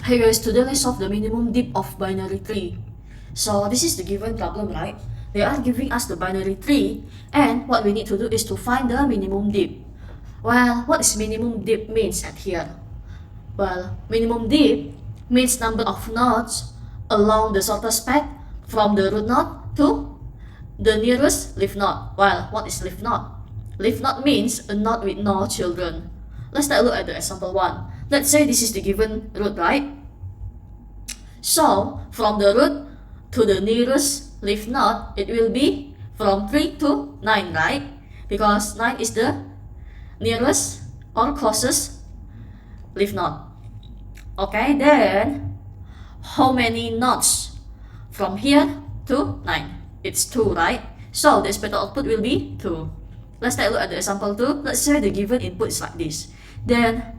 Hey guys, today let's solve the minimum dip of binary tree. So this is the given problem, right? They are giving us the binary tree, and what we need to do is to find the minimum dip. Well, what is minimum dip means at here? Well, minimum dip means number of nodes along the shortest path from the root node to the nearest leaf node. Well, what is leaf node? Leaf node means a node with no children. Let's take a look at the example 1. Let's say this is the given root, right? So, from the root to the nearest leaf node, it will be from 3 to 9, right? Because 9 is the nearest or closest leaf node. Okay, then how many nodes from here to 9? It's 2, right? So, the expected output will be 2. Let's take a look at the example 2. Let's say the given input is like this. Then,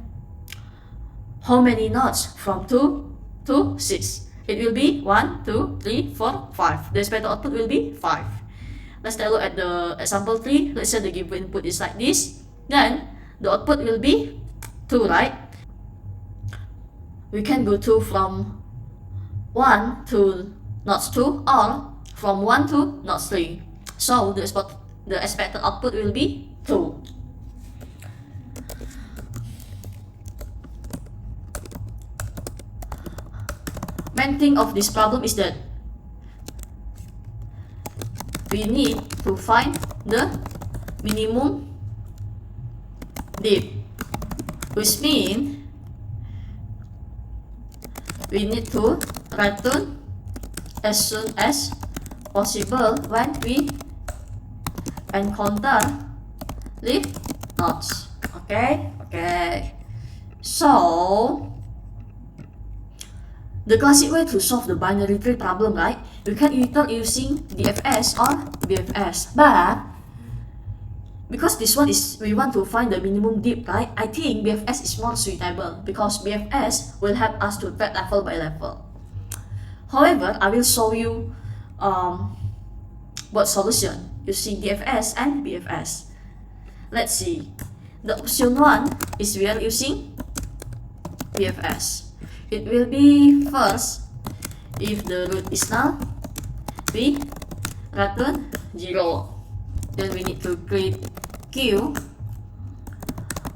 how many nodes from 2 to 6? It will be 1, 2, 3, 4, 5. The expected output will be 5. Let's take a look at the example 3. Let's say the given input is like this. Then, the output will be 2, right? We can go to from 1 to node 2 or from 1 to node 3. So, the expected output will be 2. Main thing of this problem is that we need to find the minimum dip, which means we need to return as soon as possible when we encounter leaf nodes. Okay. So the classic way to solve the binary tree problem, right? You can either using DFS or BFS, but because this one is we want to find the minimum dip, right? I think BFS is more suitable because BFS will help us to track level by level. However, I will show you both solution using DFS and BFS. Let's see. The option 1 is we are using BFS. It will be first, if the root is null, we return 0. Then we need to create queue,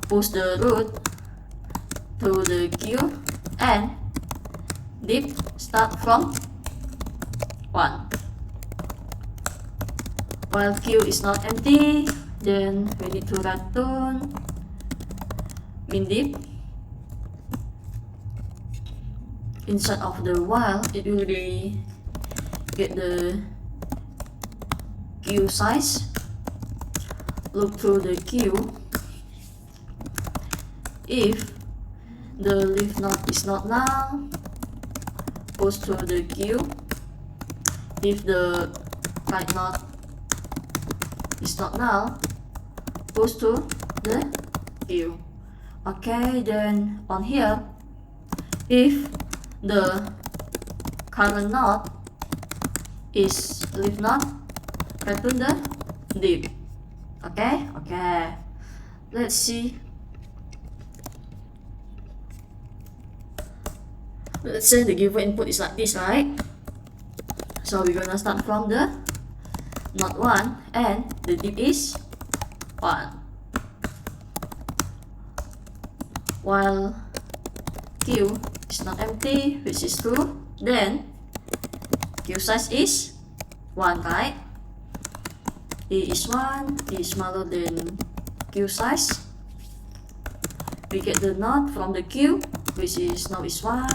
push the root to the queue, and dip start from 1. While queue is not empty, then we need to return min dip. Inside of the while, it will be get the queue size, look through the queue. If the leaf node is not null, push to the queue. If the right node is not null, push to the queue. Okay, then on here, if the current node is leaf node, return the dip. Okay. Let's see. Let's say the given input is like this, right? So we're gonna start from the node 1 and the dip is 1. While queue is not empty, which is true, then queue size is 1, right? A is 1, A is smaller than queue size. We get the node from the queue, which is now is 1,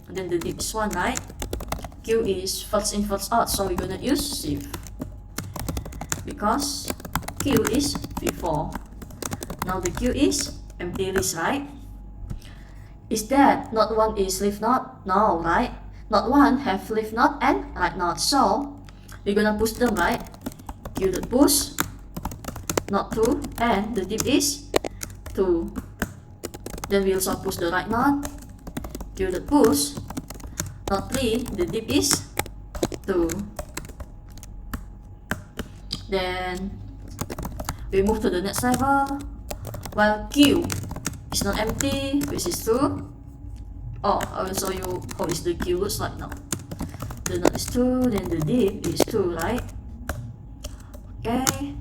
and then the dip is 1, right? Queue is first in, first out, so we're gonna use shift because queue is before. Now the queue is empty list, right? Is that node 1 is leaf node? No, right? Node 1 have leaf node and right node, so we're gonna push them, right? Queue dot push node 2 and the dip is 2. Then we also push the right node. Queue dot push node 3, the dip is 2. Then we move to the next level. While queue is not empty, which is true, Oh, I will show you how is the queue looks like now. The node is 2, then the div is 2, right? Okay.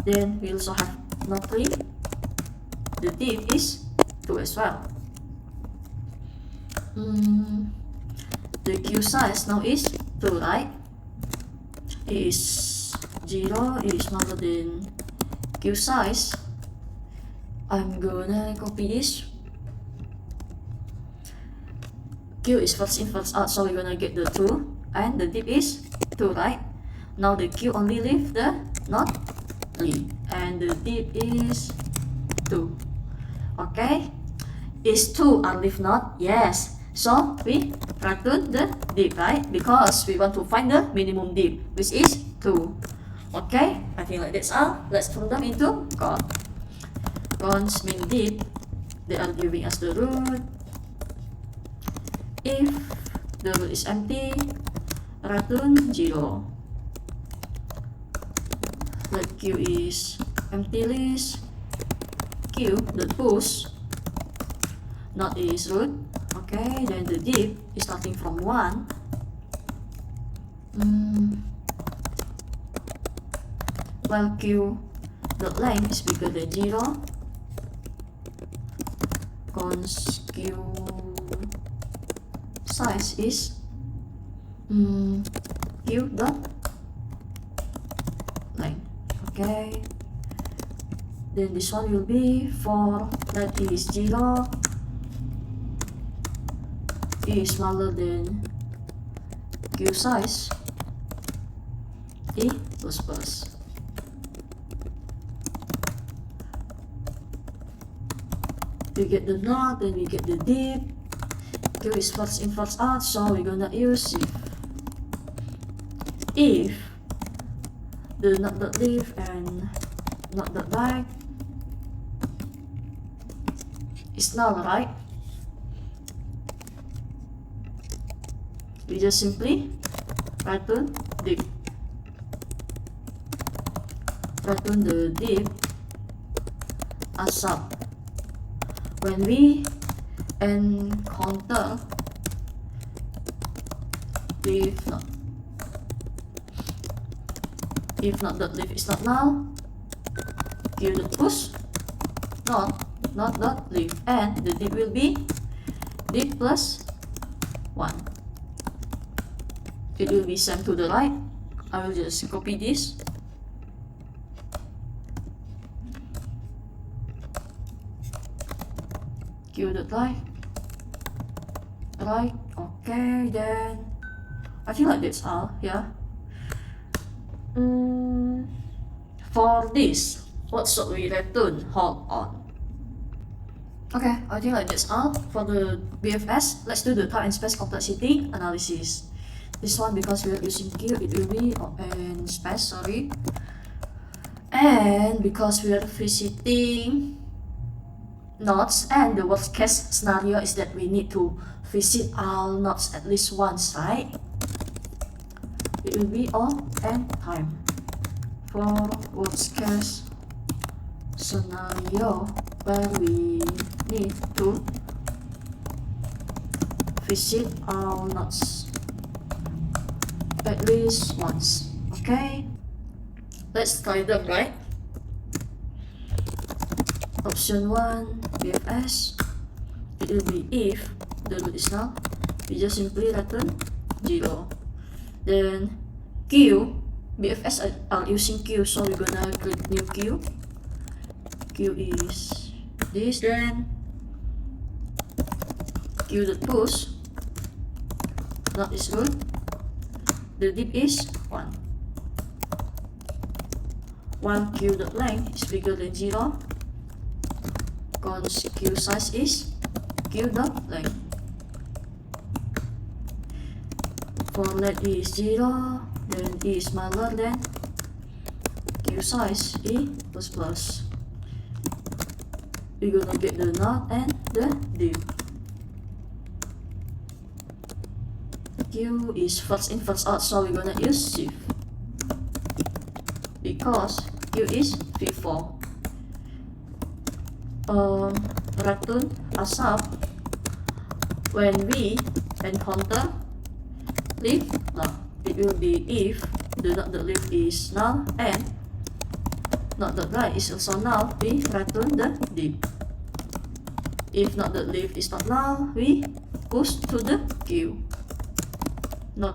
Then we also have node 3. The div is 2 as well. The queue size now is 2, right? Is 0 is smaller than queue size. I'm gonna copy this. Queue is first in first out, so we're gonna get the 2, and the div is 2, right? Now the queue only leave the node 3, and the div is 2. Okay, is 2 our leaf node? Yes. So we return the div, right? Because we want to find the minimum div, which is 2. Okay, I think like that's all. Let's turn them into code. Const main div, they are giving us the root. If the root is empty, return 0. Let queue is empty list. Queue the push node is root. Okay, then the div is starting from 1. While queue the length is bigger than 0, const queue size is queue dot length. Okay, then this one will be for that is 0 is smaller than queue size a plus plus. We get the node, then we get the div. Queue is first in first out, so we're gonna use if the node.leaf and node.right is null, right? We just simply return div. Return the div as sub. When we encounter if not.leaf is not null, queue the push not.leaf, and the div will be div plus 1. It will be sent to the right. I will just copy this. Queue.right. Right. Okay, then I feel like that's all. Yeah. For this, what should we return? Hold on. Okay, I think like that's all for the BFS. Let's do the time and space complexity analysis. This one, because we are using queue, it will be open space, sorry. And because we are visiting nodes, and the worst case scenario is that we need to visit all nodes at least once, right? It will be on end time. For worst case scenario where we need to visit all nodes at least once. Okay, let's try them, right? Option 1, BFS, it will be if the root is null, we just simply return 0. Then queue, BFS are using queue, so we're gonna create new queue. Queue is this, then queue the push not is root, the div is 1. While queue the length is bigger than 0, const queue size is queue dot length. For let is 0, then e is smaller than queue size e plus plus. We're gonna get the node and the div. Queue is first in first out, so we're gonna use shift because queue is v4. Return asap when we encounter leaf, it will be if the leaf is null and right is also null, we return the div. If leaf is not null, we push to the queue.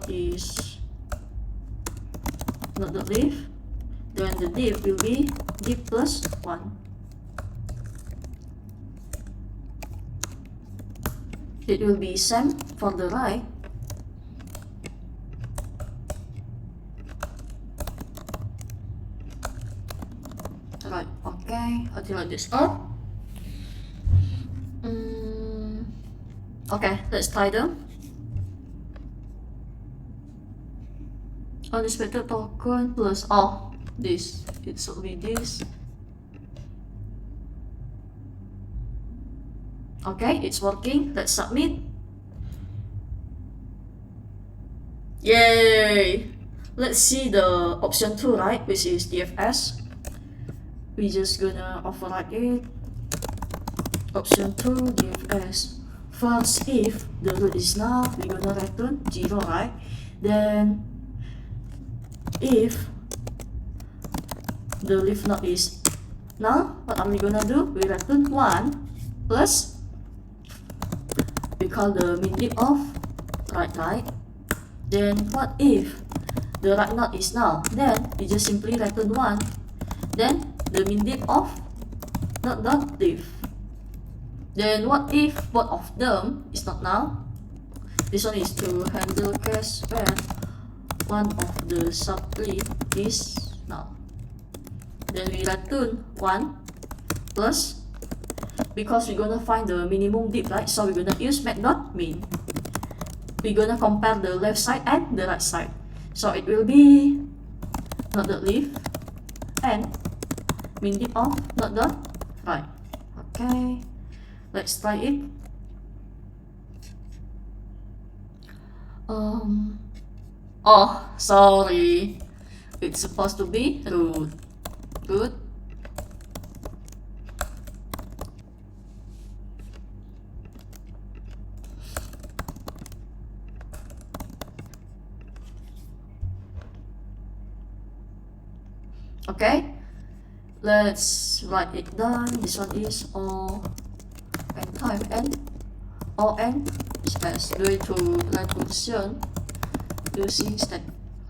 Is leaf, then the div will be div plus 1. It will be same for the right. Right, okay, until like this up. Okay, let's try them. Unexpected token plus this. It should be this. Okay, it's working. Let's submit. Yay! Let's see the option 2, right, which is DFS. We just gonna override it. Option 2, DFS. First, if the root is null, we're gonna return 0, right? Then, if the leaf node is null, what are we gonna do? We return 1 plus, we call the min div of right. Then, what if the right node is null? Then, we just simply return 1. Then, the min div of div. Then what if both of them is not null? This one is to handle case when one of the subtree is null. Then we return 1 plus, because we're gonna find the minimum div, right? So we're gonna use math.min. We're gonna compare the left side and the right side. So it will be leaf and min div of right. Okay. Let's try it. Sorry. It's supposed to be root. Good. Okay. Let's write it down. This one is time and on space due to recursion using step.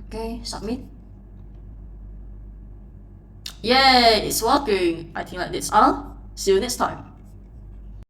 Okay, submit. Yay, it's working. I think like that's all. See you next time.